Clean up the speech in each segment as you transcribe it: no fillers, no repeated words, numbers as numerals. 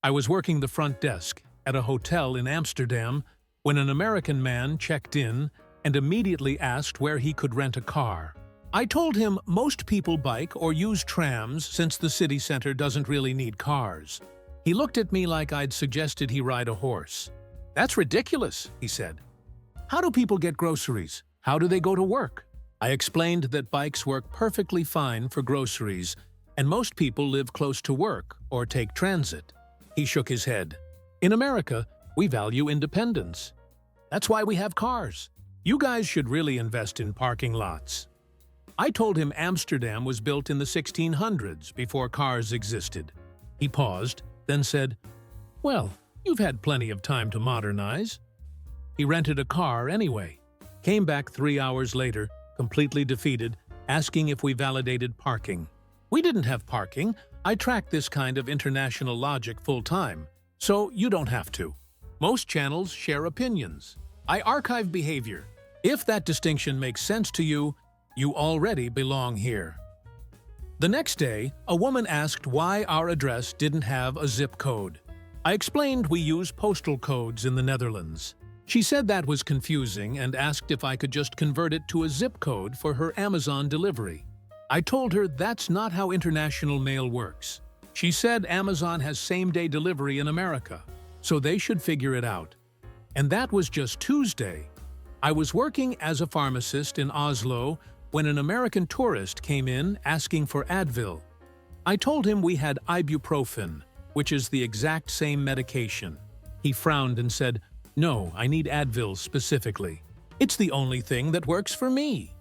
I was working the front desk at a hotel in Amsterdam when an American man checked in and immediately asked where he could rent a car. I told him most people bike or use trams since the city center doesn't really need cars. He looked at me like I'd suggested he ride a horse. "That's ridiculous," he said. "How do people get groceries? How do they go to work?" I explained that bikes work perfectly fine for groceries, and most people live close to work or take transit. He shook his head. "In America, we value independence. That's why we have cars. You guys should really invest in parking lots." I told him Amsterdam was built in the 1600s before cars existed. He paused, then said, "Well, you've had plenty of time to modernize." He rented a car anyway. Came back 3 hours later, completely defeated, asking if we validated parking. We didn't have parking. I track this kind of international logic full-time, so you don't have to. Most channels share opinions. I archive behavior. If that distinction makes sense to you, you already belong here. The next day, a woman asked why our address didn't have a zip code. I explained we use postal codes in the Netherlands. She said that was confusing and asked if I could just convert it to a zip code for her Amazon delivery. I told her that's not how international mail works. She said Amazon has same-day delivery in America, so they should figure it out. And that was just Tuesday. I was working as a pharmacist in Oslo when an American tourist came in asking for Advil. I told him we had ibuprofen, which is the exact same medication. He frowned and said, "No, I need Advil specifically. It's the only thing that works for me."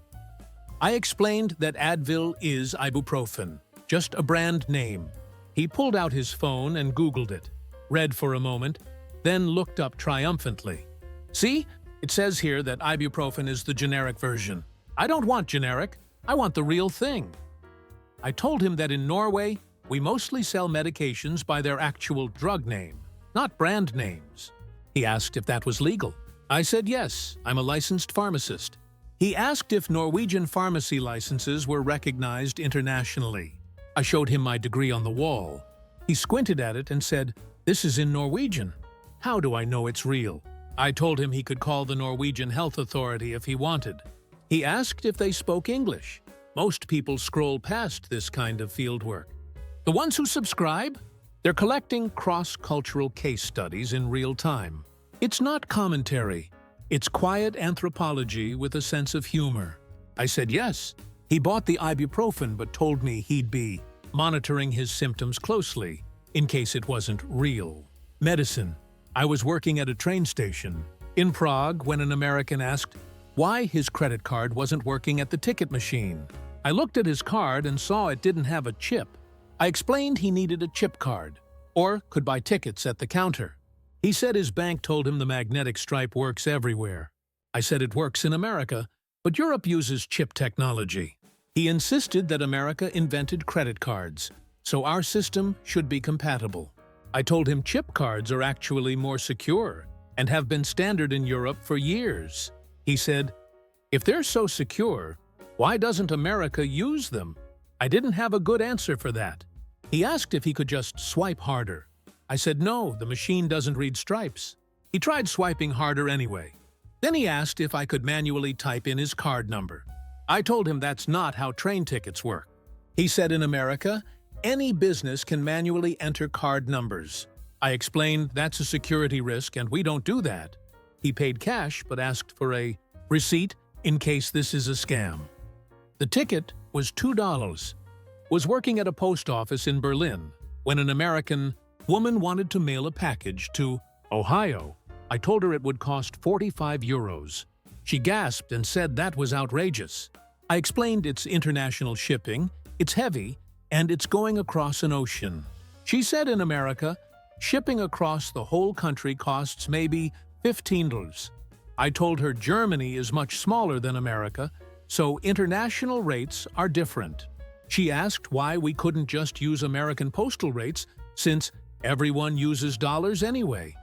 I explained that Advil is ibuprofen, just a brand name. He pulled out his phone and Googled it, read for a moment, then looked up triumphantly. "See? It says here that ibuprofen is the generic version. I don't want generic. I want the real thing." I told him that in Norway, we mostly sell medications by their actual drug name, not brand names. He asked if that was legal. I said yes, I'm a licensed pharmacist. He asked if Norwegian pharmacy licenses were recognized internationally. I showed him my degree on the wall. He squinted at it and said, "This is in Norwegian. How do I know it's real?" I told him he could call the Norwegian Health Authority if he wanted. He asked if they spoke English. Most people scroll past this kind of fieldwork. The ones who subscribe? They're collecting cross-cultural case studies in real time. It's not commentary. It's quiet anthropology with a sense of humor. I said yes. He bought the ibuprofen but told me he'd be monitoring his symptoms closely in case it wasn't real. Medicine. I was working at a train station in Prague when an American asked why his credit card wasn't working at the ticket machine. I looked at his card and saw it didn't have a chip. I explained he needed a chip card, or could buy tickets at the counter. He said his bank told him the magnetic stripe works everywhere. I said it works in America, but Europe uses chip technology. He insisted that America invented credit cards, so our system should be compatible. I told him chip cards are actually more secure and have been standard in Europe for years. He said, "If they're so secure, why doesn't America use them?" I didn't have a good answer for that. He asked if he could just swipe harder. I said no, the machine doesn't read stripes. He tried swiping harder anyway. Then he asked if I could manually type in his card number. I told him that's not how train tickets work. He said in America, any business can manually enter card numbers. I explained that's a security risk and we don't do that. He paid cash but asked for a receipt in case this is a scam. The ticket was $2. Was working at a post office in Berlin when an American woman wanted to mail a package to Ohio. I told her it would cost 45 euros. She gasped and said that was outrageous. I explained it's international shipping, it's heavy, and it's going across an ocean. She said in America, shipping across the whole country costs maybe $15. I told her Germany is much smaller than America, so international rates are different. She asked why we couldn't just use American postal rates since everyone uses dollars anyway.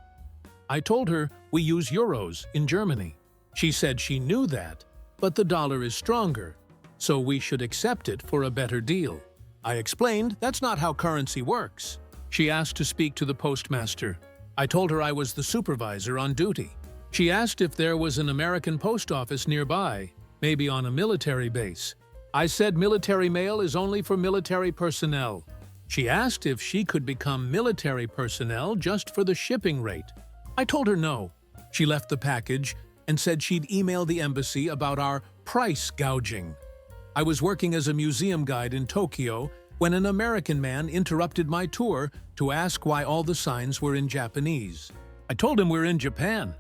I told her we use euros in Germany. She said she knew that, but the dollar is stronger, so we should accept it for a better deal. I explained that's not how currency works. She asked to speak to the postmaster. I told her I was the supervisor on duty. She asked if there was an American post office nearby, maybe on a military base. I said military mail is only for military personnel. She asked if she could become military personnel just for the shipping rate. I told her no. She left the package and said she'd email the embassy about our price gouging. I was working as a museum guide in Tokyo when an American man interrupted my tour to ask why all the signs were in Japanese. I told him we're in Japan.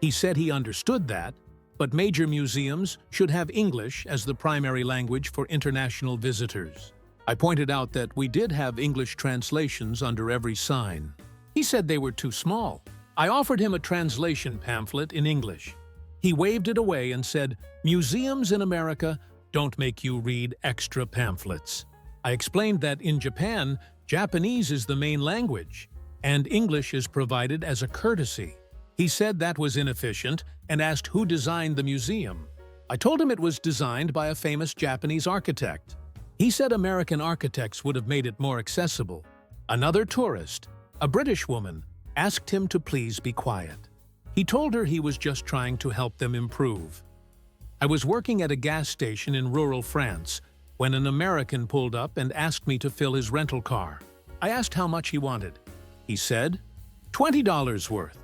He said he understood that, but major museums should have English as the primary language for international visitors. I pointed out that we did have English translations under every sign. He said they were too small. I offered him a translation pamphlet in English. He waved it away and said, "Museums in America don't make you read extra pamphlets." I explained that in Japan, Japanese is the main language, and English is provided as a courtesy. He said that was inefficient and asked who designed the museum. I told him it was designed by a famous Japanese architect. He said American architects would have made it more accessible. Another tourist, a British woman, asked him to please be quiet. He told her he was just trying to help them improve. I was working at a gas station in rural France when an American pulled up and asked me to fill his rental car. I asked how much he wanted. He said, $20 worth.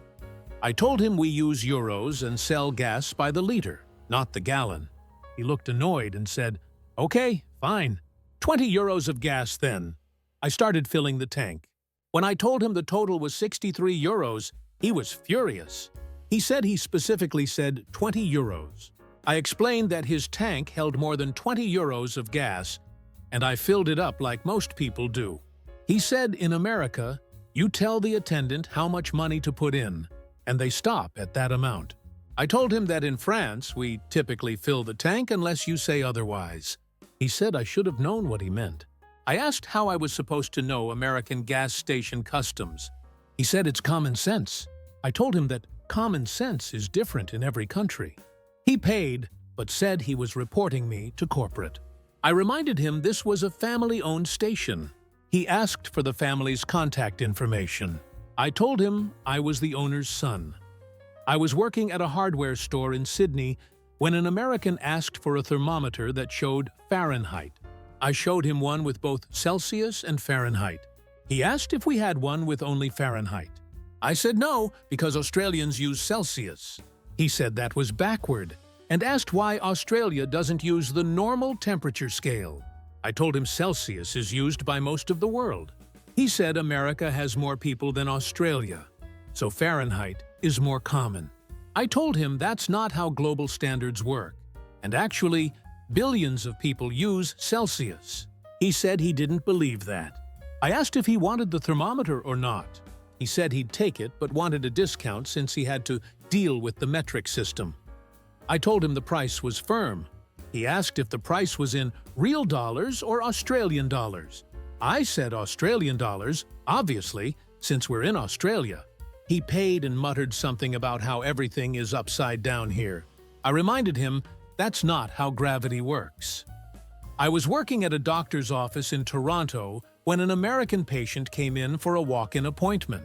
I told him we use euros and sell gas by the liter, not the gallon. He looked annoyed and said, "Okay, fine. 20 euros of gas then." I started filling the tank. When I told him the total was 63 euros, he was furious. He said he specifically said 20 euros. I explained that his tank held more than 20 euros of gas, and I filled it up like most people do. He said in America, you tell the attendant how much money to put in, and they stop at that amount. I told him that in France, we typically fill the tank unless you say otherwise. He said I should have known what he meant. I asked how I was supposed to know American gas station customs. He said it's common sense. I told him that common sense is different in every country. He paid, but said he was reporting me to corporate. I reminded him this was a family-owned station. He asked for the family's contact information. I told him I was the owner's son. I was working at a hardware store in Sydney when an American asked for a thermometer that showed Fahrenheit. I showed him one with both Celsius and Fahrenheit. He asked if we had one with only Fahrenheit. I said no, because Australians use Celsius. He said that was backward and asked why Australia doesn't use the normal temperature scale. I told him Celsius is used by most of the world. He said America has more people than Australia, so Fahrenheit is more common. I told him that's not how global standards work, and actually, billions of people use Celsius. He said he didn't believe that. I asked if he wanted the thermometer or not. He said he'd take it but wanted a discount since he had to deal with the metric system. I told him the price was firm. He asked if the price was in real dollars or Australian dollars. I said Australian dollars, obviously, since we're in Australia. He paid and muttered something about how everything is upside down here. I reminded him that's not how gravity works. I was working at a doctor's office in Toronto when an American patient came in for a walk-in appointment.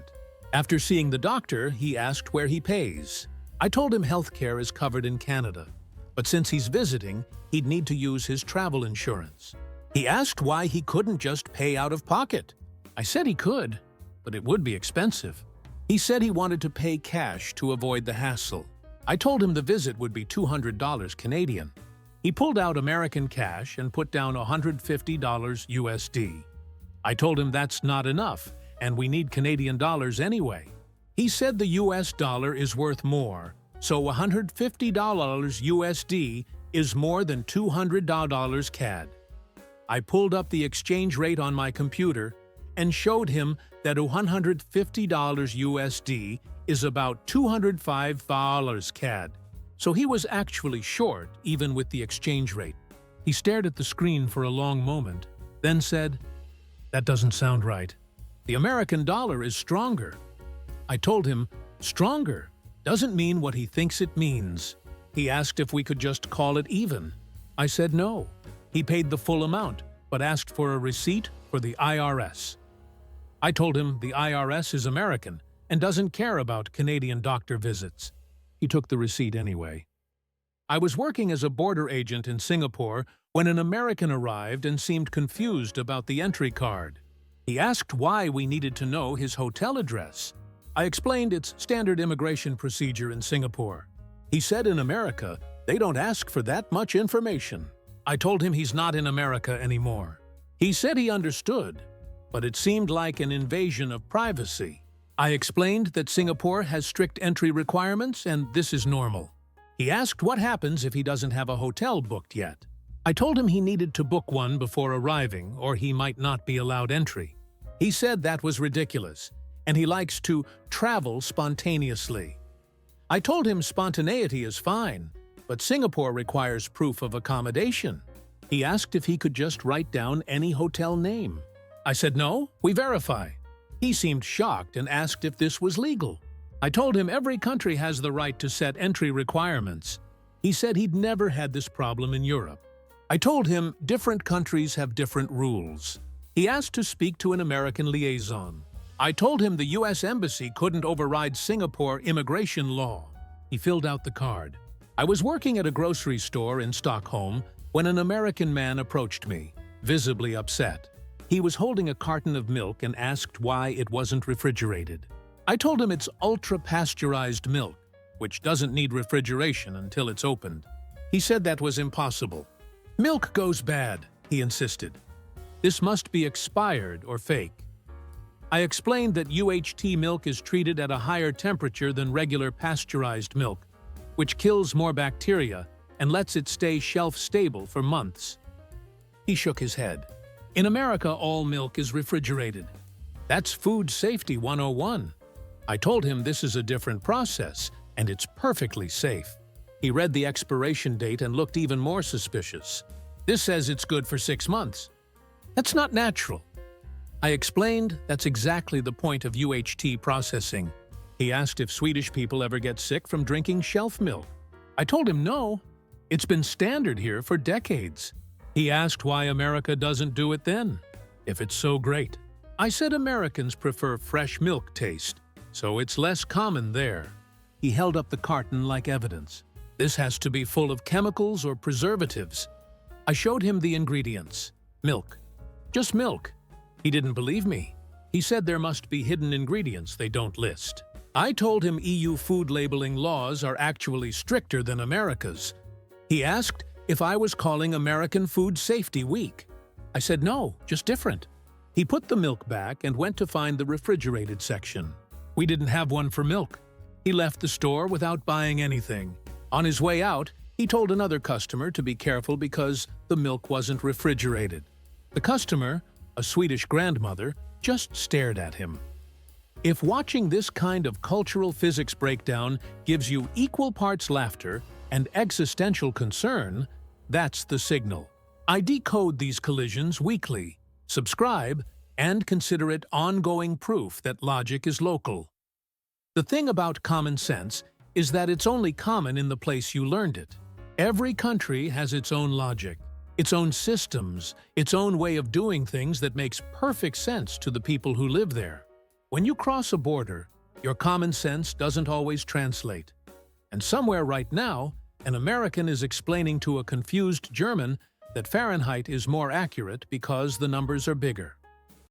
After seeing the doctor, he asked where he pays. I told him healthcare is covered in Canada, but since he's visiting, he'd need to use his travel insurance. He asked why he couldn't just pay out of pocket. I said he could, but it would be expensive. He said he wanted to pay cash to avoid the hassle. I told him the visit would be $200 Canadian. He pulled out American cash and put down $150 USD. I told him that's not enough, and we need Canadian dollars anyway. He said the US dollar is worth more, so $150 USD is more than $200 CAD. I pulled up the exchange rate on my computer and showed him that $150 USD is about $205 CAD. So he was actually short, even with the exchange rate. He stared at the screen for a long moment, then said, "That doesn't sound right. The American dollar is stronger." I told him, stronger doesn't mean what he thinks it means. He asked if we could just call it even. I said no. He paid the full amount, but asked for a receipt for the IRS. I told him the IRS is American and doesn't care about Canadian doctor visits. He took the receipt anyway. I was working as a border agent in Singapore when an American arrived and seemed confused about the entry card. He asked why we needed to know his hotel address. I explained it's standard immigration procedure in Singapore. He said in America, they don't ask for that much information. I told him he's not in America anymore. He said he understood, but it seemed like an invasion of privacy. I explained that Singapore has strict entry requirements and this is normal. He asked what happens if he doesn't have a hotel booked yet. I told him he needed to book one before arriving or he might not be allowed entry. He said that was ridiculous, and he likes to travel spontaneously. I told him spontaneity is fine, but Singapore requires proof of accommodation. He asked if he could just write down any hotel name. I said no, we verify. He seemed shocked and asked if this was legal. I told him every country has the right to set entry requirements. He said he'd never had this problem in Europe. I told him different countries have different rules. He asked to speak to an American liaison. I told him the U.S. Embassy couldn't override Singapore immigration law. He filled out the card. I was working at a grocery store in Stockholm when an American man approached me, visibly upset. He was holding a carton of milk and asked why it wasn't refrigerated. I told him it's ultra-pasteurized milk, which doesn't need refrigeration until it's opened. He said that was impossible. Milk goes bad, he insisted. This must be expired or fake. I explained that UHT milk is treated at a higher temperature than regular pasteurized milk, which kills more bacteria and lets it stay shelf-stable for months. He shook his head. In America, all milk is refrigerated. That's Food Safety 101. I told him this is a different process, and it's perfectly safe. He read the expiration date and looked even more suspicious. This says it's good for 6 months. That's not natural. I explained that's exactly the point of UHT processing. He asked if Swedish people ever get sick from drinking shelf milk. I told him no. It's been standard here for decades. He asked why America doesn't do it then, if it's so great. I said Americans prefer fresh milk taste, so it's less common there. He held up the carton like evidence. This has to be full of chemicals or preservatives. I showed him the ingredients. Milk. Just milk. He didn't believe me. He said there must be hidden ingredients they don't list. I told him EU food labeling laws are actually stricter than America's. He asked if I was calling American Food Safety weak. I said no, just different. He put the milk back and went to find the refrigerated section. We didn't have one for milk. He left the store without buying anything. On his way out, he told another customer to be careful because the milk wasn't refrigerated. The customer, a Swedish grandmother, just stared at him. If watching this kind of cultural physics breakdown gives you equal parts laughter and existential concern, that's the signal. I decode these collisions weekly. Subscribe and consider it ongoing proof that logic is local. The thing about common sense is that it's only common in the place you learned it. Every country has its own logic, its own systems, its own way of doing things that makes perfect sense to the people who live there. When you cross a border, your common sense doesn't always translate. And somewhere right now, an American is explaining to a confused German that Fahrenheit is more accurate because the numbers are bigger.